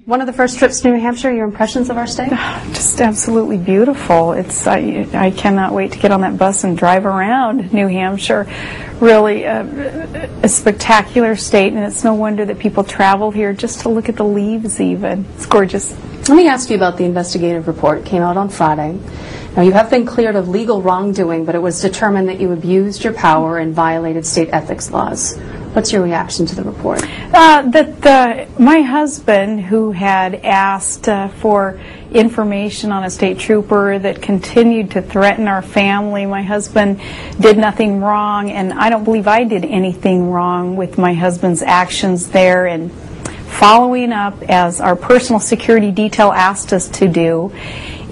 One of the first trips to New Hampshire, your impressions of our state? Just absolutely beautiful. It's I cannot wait to get on that bus and drive around New Hampshire. Really a spectacular state, and it's no wonder that people travel here just to look at the leaves even. It's gorgeous. Let me ask you about the investigative report. It came out on Friday. Now, you have been cleared of legal wrongdoing, but it was determined that you abused your power and violated state ethics laws. What's your reaction to the report? My husband, who had asked for information on a state trooper that continued to threaten our family, my husband did nothing wrong, and I don't believe I did anything wrong with my husband's actions there, and following up as our personal security detail asked us to do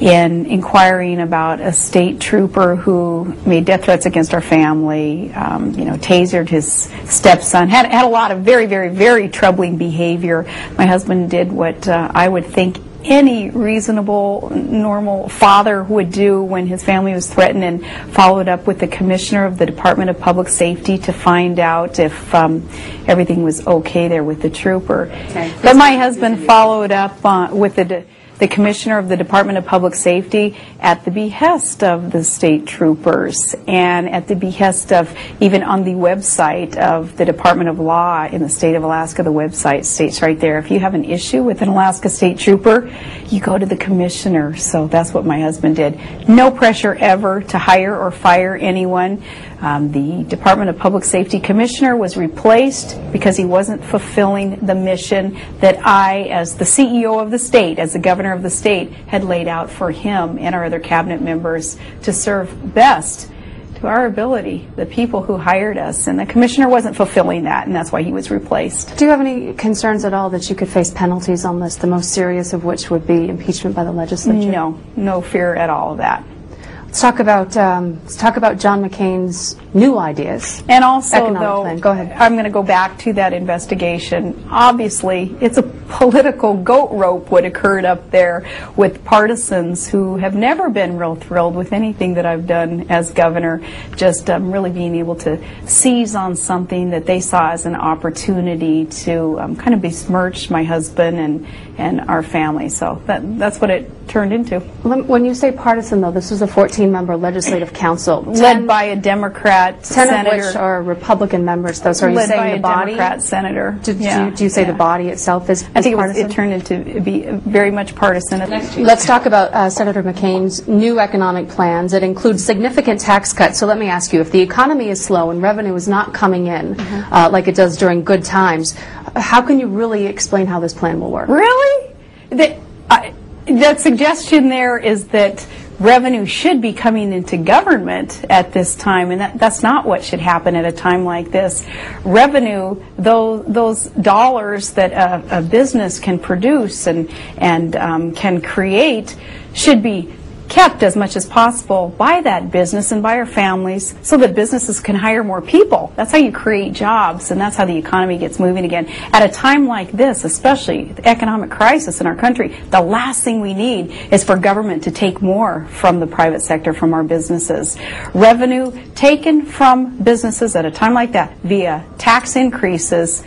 in inquiring about a state trooper who made death threats against our family, tasered his stepson, had a lot of very, very, very troubling behavior. My husband did what I would think any reasonable, normal father would do when his family was threatened, and followed up with the commissioner of the Department of Public Safety to find out if everything was okay there with the trooper. Okay. But my husband followed up with the commissioner of the Department of Public Safety at the behest of the state troopers, and at the behest of, even on the website of the Department of Law in the state of Alaska, the website states right there, if you have an issue with an Alaska state trooper, you go to the commissioner. So that's what my husband did. No pressure ever to hire or fire anyone. The Department of Public Safety Commissioner was replaced because he wasn't fulfilling the mission that I, as the CEO of the state, as the governor of the state, had laid out for him and our other cabinet members to serve best to our ability, the people who hired us. And the commissioner wasn't fulfilling that, and that's why he was replaced. Do you have any concerns at all that you could face penalties on this, the most serious of which would be impeachment by the legislature? No, no fear at all of that. Let's talk about John McCain's new ideas. And also, economic though, plan. Go ahead. I'm going to go back to that investigation. Obviously, it's a political goat rope what occurred up there with partisans who have never been real thrilled with anything that I've done as governor, just really being able to seize on something that they saw as an opportunity to kind of besmirch my husband and our family. So that's what it turned into. When you say partisan, though, this was a 14-member legislative council. Led by a Democrat senator. 10 of which are Republican members, though. So are you saying the body? Led by a Democrat senator. Do you say the body itself is partisan? I think it turned into be very much partisan. Let's talk about Senator McCain's new economic plans. It includes significant tax cuts. So let me ask you, if the economy is slow and revenue is not coming in like it does during good times, how can you really explain how this plan will work? Really? That suggestion there is that revenue should be coming into government at this time, and that's not what should happen at a time like this. Revenue, those dollars that a business can produce and can create, should be kept as much as possible by that business and by our families, so that businesses can hire more people. That's how you create jobs, and that's how the economy gets moving again. At a time like this, especially the economic crisis in our country, the last thing we need is for government to take more from the private sector, from our businesses. Revenue taken from businesses at a time like that via tax increases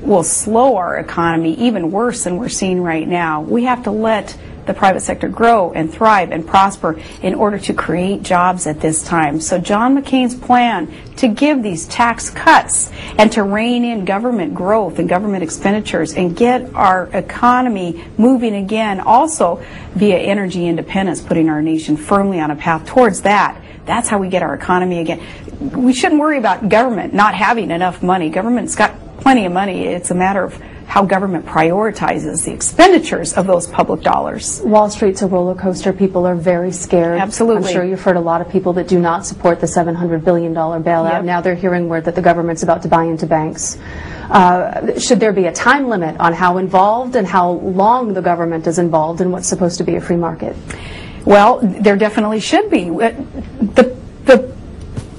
will slow our economy even worse than we're seeing right now. We have to let the private sector grow and thrive and prosper in order to create jobs at this time. So John McCain's plan to give these tax cuts and to rein in government growth and government expenditures and get our economy moving again, also via energy independence, putting our nation firmly on a path towards that. That's how we get our economy again. We shouldn't worry about government not having enough money. Government's got plenty of money. It's a matter of how government prioritizes the expenditures of those public dollars. Wall Street's a roller coaster. People are very scared. Absolutely. I'm sure you've heard a lot of people that do not support the $700 billion bailout. Yep. Now they're hearing word that the government's about to buy into banks. Should there be a time limit on how involved and how long the government is involved in what's supposed to be a free market? Well, there definitely should be. The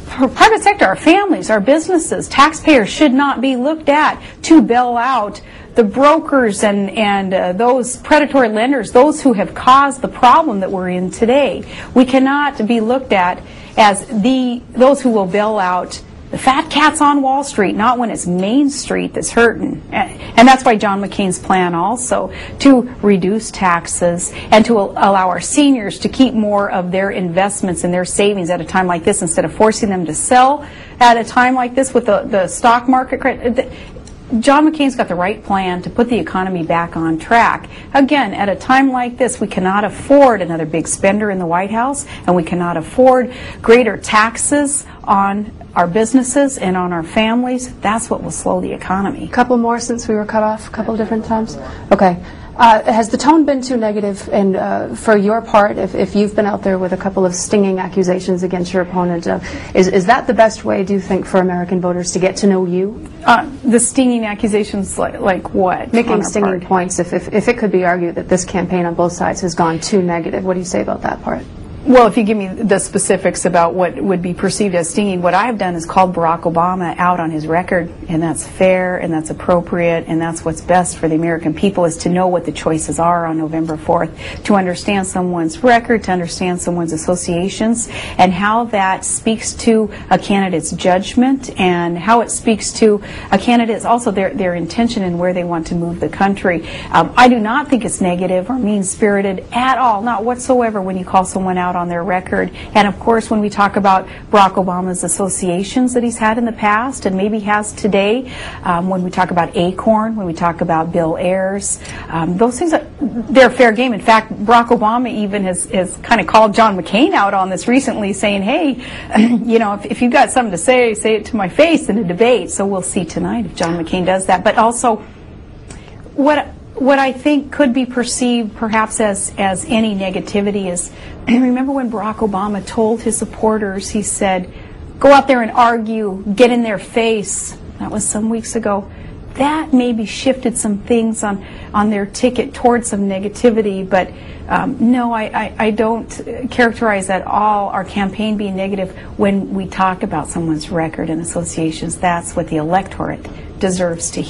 private sector, our families, our businesses, taxpayers should not be looked at to bail out the brokers and those predatory lenders, those who have caused the problem that we're in today. We cannot be looked at as those who will bail out the fat cat's on Wall Street, not when it's Main Street that's hurting. And that's why John McCain's plan also, to reduce taxes and to allow our seniors to keep more of their investments and their savings at a time like this, instead of forcing them to sell at a time like this with the stock market. John McCain's got the right plan to put the economy back on track. Again, at a time like this, we cannot afford another big spender in the White House, and we cannot afford greater taxes on our businesses and on our families. That's what will slow the economy. A couple more since we were cut off a couple of different times. Okay. Has the tone been too negative? And for your part, if you've been out there with a couple of stinging accusations against your opponent, is that the best way, do you think, for American voters to get to know you? The stinging accusations, like what? Making stinging points. If it could be argued that this campaign on both sides has gone too negative, what do you say about that part? Well, if you give me the specifics about what would be perceived as stinging, what I've done is called Barack Obama out on his record, and that's fair, and that's appropriate, and that's what's best for the American people, is to know what the choices are on November 4th, to understand someone's record, to understand someone's associations, and how that speaks to a candidate's judgment, and how it speaks to a candidate's also their intention and where they want to move the country. I do not think it's negative or mean-spirited at all, not whatsoever, when you call someone out on their record. And of course, when we talk about Barack Obama's associations that he's had in the past and maybe has today, when we talk about Acorn, when we talk about Bill Ayers, those things, they're fair game. In fact, Barack Obama even has kind of called John McCain out on this recently, saying, hey, you know, if you've got something to say it to my face in a debate. So we'll see tonight if John McCain does that. But also, what I think could be perceived perhaps as any negativity is, remember when Barack Obama told his supporters, he said, go out there and argue, get in their face. That was some weeks ago. That maybe shifted some things on their ticket towards some negativity, but no, I don't characterize at all our campaign being negative when we talk about someone's record and associations. That's what the electorate deserves to hear.